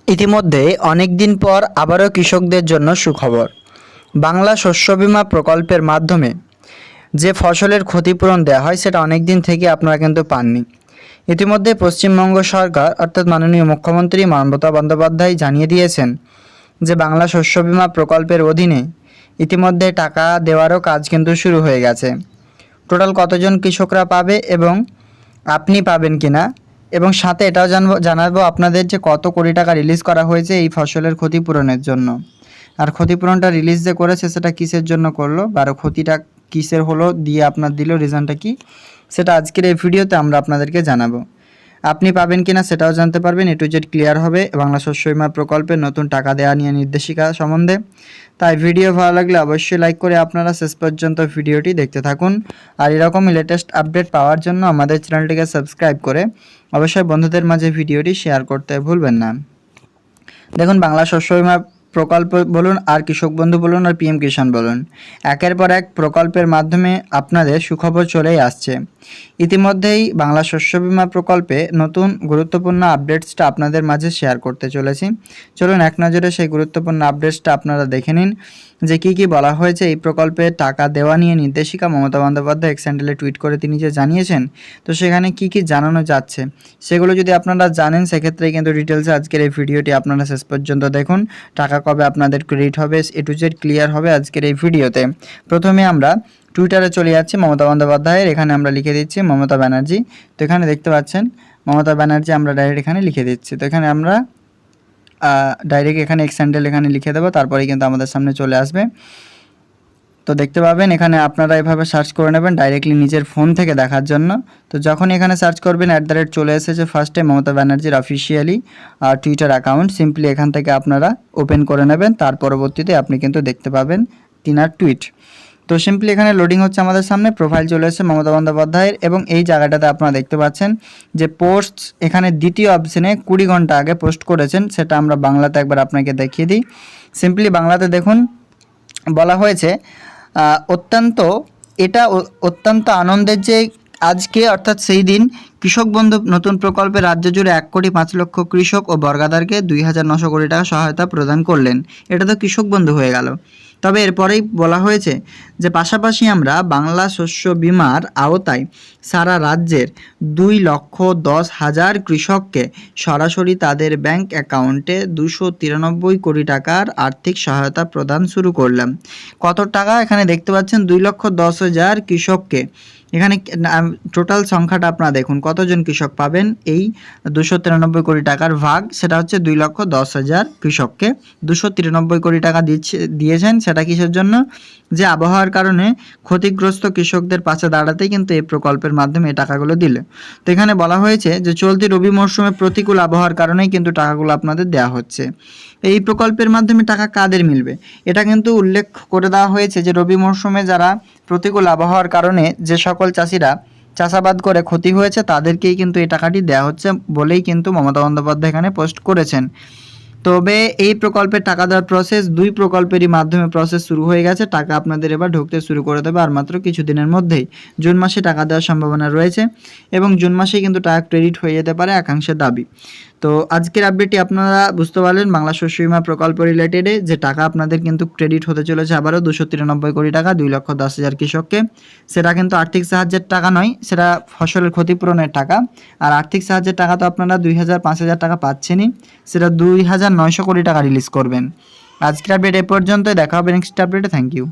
ইতিমধ্যে অনেক দিন পর আবারও কৃষকদের জন্য সুখবর। বাংলা শস্য বীমা প্রকল্পের মাধ্যমে যে ফসলের ক্ষতিপূরণ দেওয়া হয় সেটা অনেক দিন থেকে আপনারা কিন্তু পাননি। ইতিমধ্যে পশ্চিমবঙ্গ সরকার অর্থাৎ মাননীয় মুখ্যমন্ত্রী মমতা বন্দ্যোপাধ্যায় জানিয়ে দিয়েছেন যে বাংলা শস্য বীমা প্রকল্পের অধীনে ইতিমধ্যে টাকা দেওয়ারও কাজ কিন্তু শুরু হয়ে গেছে। টোটাল কতজন কৃষকরা পাবে এবং আপনি পাবেন কিনা, এবং সাথে এটাও জানাবো আপনাদের যে কত কোটি টাকা রিলিজ করা হয়েছে এই ফসলের ক্ষতিপূরণের জন্য। আর ক্ষতিপূরণটা রিলিজ যে করেছে সেটা কিসের জন্য করলো বা ক্ষতিটা কিসের হলো দিয়ে আপনার দিল রিজনটা কি, সেটা আজকের এই ভিডিওতে আমরা আপনাদেরকে জানাবো। আপনি পাবেন কিনা সেটাও জানতে পারবেন। এ টু জেড ক্লিয়ার হবে বাংলা শস্য বীমা প্রকল্পের নতুন টাকা দেওয়া নিয়ে নির্দেশিকা সম্বন্ধে। তাই ভিডিও ভালো লাগলে অবশ্যই লাইক করে আপনারা শেষ পর্যন্ত ভিডিওটি দেখতে থাকুন। আর এরকমই লেটেস্ট আপডেট পাওয়ার জন্য আমাদের চ্যানেলটিকে সাবস্ক্রাইব করে অবশ্যই বন্ধুদের মাঝে ভিডিওটি শেয়ার করতে ভুলবেন না। দেখুন, বাংলা শস্য বীমা প্রকল্প বলুন আর কৃষক বন্ধু বলুন আর পিএম কিষাণ বলুন, একের পর এক প্রকল্পের মাধ্যমে আপনাদের সুখবর চলেই আসছে। ইতিমধ্যেই বাংলা শস্য বীমা প্রকল্পে নতুন গুরুত্বপূর্ণ আপডেটসটা আপনাদের মাঝে শেয়ার করতে চলেছি। চলুন এক নজরে সেই গুরুত্বপূর্ণ আপডেটসটা আপনারা দেখে নিন যে কী বলা হয়েছে এই প্রকল্পে টাকা দেওয়া নিয়ে নির্দেশিকা মমতা বন্দ্যোপাধ্যায় এক্স হ্যান্ডেলে টুইট করে তিনি যে জানিয়েছেন, তো সেখানে কি জানানো যাচ্ছে সেগুলো যদি আপনারা জানেন সেক্ষেত্রে কিন্তু ডিটেলসে আজকের এই ভিডিওটি আপনারা শেষ পর্যন্ত দেখুন। টাকা কবে আপনাদের ক্রেডিট হবে এ টু জেড ক্লিয়ার হবে আজকের এই ভিডিওতে। প্রথমে আমরা টুইটারে চলে যাচ্ছি মমতা বন্দ্যোপাধ্যায়ের, এখানে আমরা লিখে দিচ্ছি মমতা ব্যানার্জি। তো এখানে দেখতে পাচ্ছেন মমতা ব্যানার্জি, আমরা ডাইরেক্ট এখানে লিখে দিচ্ছি। তো এখানে আমরা ডাইরেক্ট এখানে এক্স হ্যান্ডেল এখানে লিখে দেবো, তারপরে কিন্তু আমাদের সামনে চলে আসবে। তো দেখতে পাবেন এখানে আপনারা এভাবে সার্চ করে নেবেন ডাইরেক্টলি নিজের ফোন থেকে দেখার জন্য। তো যখন এখানে সার্চ করবেন চলে এসেছে ফার্স্টে মমতা ব্যানার্জির অফিসিয়ালি টুইটার অ্যাকাউন্ট, সিম্পলি এখান থেকে আপনারা ওপেন করে নেবেন। তার পরবর্তীতে আপনি কিন্তু দেখতে পাবেন তিনার টুইট। তো সিম্পলি এখানে লোডিং হচ্ছে আমাদের সামনে, প্রোফাইল চলে এসেছে মমতা বন্দ্যোপাধ্যায়ের, এবং এই জায়গাটাতে আপনারা দেখতে পাচ্ছেন যে পোস্ট এখানে দ্বিতীয় অপশনে 20 ঘন্টা আগে পোস্ট করেছেন, সেটা আমরা বাংলাতে একবার আপনাকে দেখিয়ে দিই। সিম্পলি বাংলাতে দেখুন বলা হয়েছে অত্যন্ত আনন্দের যে আজকে অর্থাৎ সেই দিন কৃষক বন্ধু নতুন প্রকল্পে রাজ্য জুড়ে 1,05,00,000 কৃষক ও বর্গাদারকে 2,900 কোটি টাকা সহায়তা প্রদান করলেন। এটা তো কৃষক বন্ধু হয়ে গেল। তবে এরপরেই বলা হয়েছে যে পাশাপাশি আমরা বাংলা শস্য বীমার আওতায় সারা রাজ্যের 2,10,000 কৃষককে সরাসরি তাদের ব্যাংক অ্যাকাউন্টে 293 কোটি টাকার আর্থিক সহায়তা প্রদান শুরু করলাম। কত টাকা এখানে দেখতে পাচ্ছেন, 2,10,000 কৃষককে। এখানে টোটাল সংখ্যাটা আপনারা দেখুন কতজন কৃষক পাবেন এই 293 কোটি টাকার ভাগ, সেটা হচ্ছে 2,10,000 কৃষককে 293 কোটি টাকা দিয়েছেন। সেটা কিসের জন্য, যে আবহাওয়ার কারণে ক্ষতিগ্রস্ত কৃষকদের পাশে দাঁড়াতেই কিন্তু এই প্রকল্পের মাধ্যমে এই টাকাগুলো দিল। তো এখানে বলা হয়েছে যে চলতি রবি মরশুমে প্রতিকূল আবহাওয়ার কারণেই কিন্তু টাকাগুলো আপনাদের দেওয়া হচ্ছে। এই প্রকল্পের মাধ্যমে টাকা কাদের মিলবে এটা কিন্তু উল্লেখ করে দেওয়া হয়েছে যে রবি মরশুমে যারা প্রতিকূল আবহাওয়ার কারণে যে সকল চাষিরা চাষাবাদ করে ক্ষতি হয়েছে তাদেরকেই কিন্তু এই টাকাটি দেওয়া হচ্ছে বলেই কিন্তু মমতা বন্দ্যোপাধ্যায় এখানে পোস্ট করেছেন। তবে এই প্রকল্পের টাকা দেওয়ার প্রসেস দুই প্রকল্পেরই মাধ্যমে প্রসেস শুরু হয়ে গেছে। টাকা আপনাদের এবার ঢুকতে শুরু করে দেবে আর মাত্র কিছুদিনের মধ্যেই। জুন মাসে টাকা দেওয়ার সম্ভাবনা রয়েছে এবং জুন মাসেই কিন্তু টাকা ক্রেডিট হয়ে যেতে পারে একাংশের দাবি। তো আজকের আপডেটটি আপনারা বুঝতে পারলেন বাংলা শস্য বীমা প্রকল্প রিলেটেডে যে টাকা আপনাদের কিন্তু ক্রেডিট হতে চলেছে আবারও 293 কোটি টাকা 2,10,000 কৃষককে। সেটা কিন্তু আর্থিক সাহায্যের টাকা নয়, সেটা ফসলের ক্ষতিপূরণের টাকা। আর আর্থিক সাহায্যের টাকা তো আপনারা 2,000-5,000 টাকা পাচ্ছেনই, সেটা 2,900 কোটি টাকা রিলিজ করবেন। আজকের আপডেট এ পর্যন্ত, দেখা হবে নেক্সট আপডেটে। Thank you.